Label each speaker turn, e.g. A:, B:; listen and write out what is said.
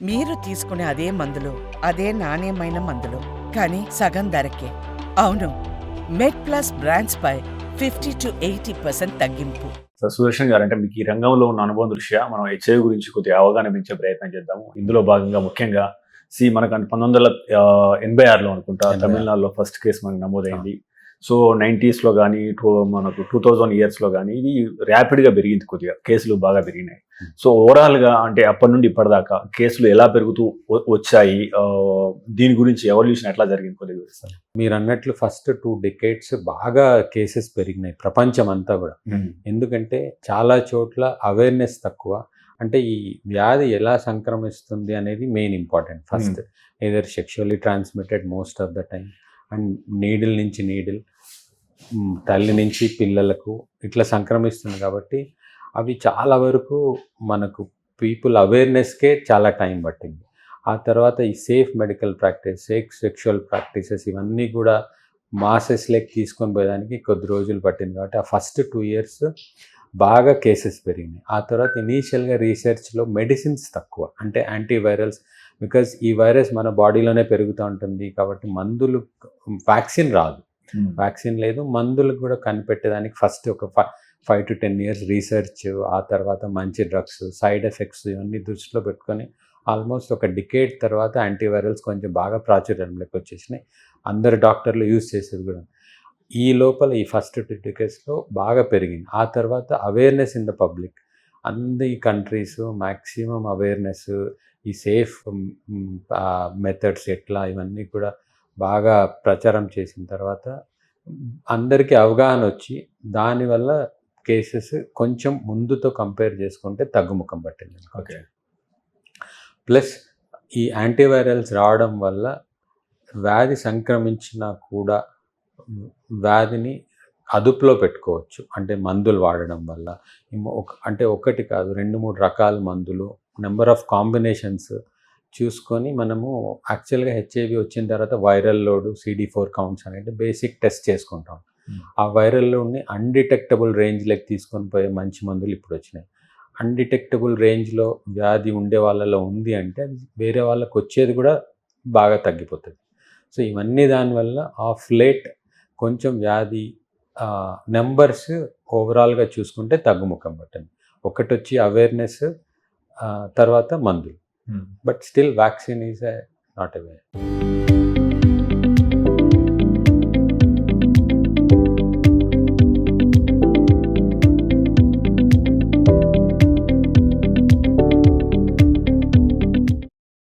A: మీరు తీసుకునే అదే మందులు, అదే నాణ్యమైన మందులు, కానీ సగం ధరకే. అవును, మెడ్‌ప్లస్ బ్రాండ్స్‌పై 50-80% తగ్గింపు.
B: సుదర్శన్ గారు, అంటే మీకు ఈ రంగంలో ఉన్న అనుభవం దృష్ట్యా మనం హెచ్ఐవి గురించి కొద్దిగా అవగాహన పెంచే ప్రయత్నం చేద్దాము. ఇందులో భాగంగా ముఖ్యంగా మనకు 1986లో అనుకుంటా
C: 86.
B: తమిళనాడులో ఫస్ట్ కేసు మనకు నమోదైంది. సో 90స్లో కానీ మనకు 2000 ఇయర్స్లో కానీ ఇది ర్యాపిడ్గా పెరిగింది, కొద్దిగా కేసులు బాగా పెరిగినాయి. సో ఓవరాల్గా అంటే అప్పటి నుండి ఇప్పటిదాకా కేసులు ఎలా పెరుగుతూ వచ్చాయి, దీని గురించి ఎవల్యూషన్ ఎట్లా జరిగింది కొద్దిగా వివరిస్తారు.
C: మీరు అన్నట్లు ఫస్ట్ 2 decades బాగా కేసెస్ పెరిగినాయి ప్రపంచం అంతా కూడా. ఎందుకంటే చాలా చోట్ల అవేర్నెస్ తక్కువ. అంటే ఈ వ్యాధి ఎలా సంక్రమిస్తుంది అనేది main important. First either sexually transmitted most of the time, and needle నుంచి నీడిల్, తల్లి నుంచి పిల్లలకు ఇట్లా సంక్రమిస్తుంది. కాబట్టి అవి చాలా వరకు మనకు పీపుల్ అవేర్నెస్కే చాలా టైం పట్టింది. ఆ తర్వాత ఈ safe medical practice, sexual practices ఇవన్నీ కూడా మాసెస్లోకి తీసుకొని పోయేదానికి కొద్ది రోజులు పట్టింది. కాబట్టి ఆ ఫస్ట్ 2 years బాగా కేసెస్ పెరిగినాయి. ఆ తర్వాత ఇనీషియల్గా రీసెర్చ్లో మెడిసిన్స్ తక్కువ, అంటే యాంటీవైరల్స్. బికాజ్ ఈ వైరస్ మన బాడీలోనే పెరుగుతూ ఉంటుంది కాబట్టి మందులు, వ్యాక్సిన్ రాదు, వ్యాక్సిన్ లేదు, మందులకు కూడా కనిపెట్టేదానికి ఫస్ట్ ఒక 5 to 10 years రీసెర్చ్, ఆ తర్వాత మంచి డ్రగ్స్, సైడ్ ఎఫెక్ట్స్ ఇవన్నీ దృష్టిలో పెట్టుకొని ఆల్మోస్ట్ ఒక డికేడ్ తర్వాత యాంటీవైరల్స్ కొంచెం బాగా ప్రాచుర్యంలోకి వచ్చేసినాయి. అందరు డాక్టర్లు యూజ్ చేసేది కూడా. ఈ లోపల ఈ ఫస్ట్ 2 decadesలో బాగా పెరిగింది. ఆ తర్వాత అవేర్నెస్ ఇన్ ద పబ్లిక్, అన్ని కంట్రీస్ మ్యాక్సిమం అవేర్నెస్, ఈ సేఫ్ మెథడ్స్ ఎట్లా ఇవన్నీ కూడా బాగా ప్రచారం చేసిన తర్వాత అందరికీ అవగాహన వచ్చి దానివల్ల కేసెస్ కొంచెం ముందుతో కంపేర్ చేసుకుంటే తగ్గుముఖం పట్టింది.
B: ఓకే.
C: ప్లస్ ఈ యాంటీవైరల్స్ రావడం వల్ల వ్యాధి సంక్రమించినా కూడా వ్యాధిని అదుపులో పెట్టుకోవచ్చు. అంటే మందులు వాడడం వల్ల అంటే ఒకటి కాదు 2-3 రకాల మందులు, నెంబర్ ఆఫ్ కాంబినేషన్స్ చూసుకొని మనము యాక్చువల్గా హెచ్ఐవి వచ్చిన తర్వాత వైరల్ లోడ్, CD4 కౌంట్స్ అనేది బేసిక్ టెస్ట్ చేసుకుంటాం. ఆ వైరల్ లోడ్ని అన్డిటెక్టబుల్ రేంజ్లోకి తీసుకొని పోయే మంచి మందులు ఇప్పుడు వచ్చినాయి. అన్డిటెక్టబుల్ రేంజ్లో వ్యాధి ఉండే వాళ్ళలో ఉంది అంటే అది వేరే వాళ్ళకి వచ్చేది కూడా బాగా తగ్గిపోతుంది. సో ఇవన్నీ దానివల్ల ఆఫ్ లేట్ కొంచెం వ్యాధి నెంబర్స్ ఓవరాల్గా చూసుకుంటే తగ్గుముఖం పట్టింది. ఒకటి వచ్చి అవేర్నెస్, తర్వాత మందులు. But still vaccine is not away.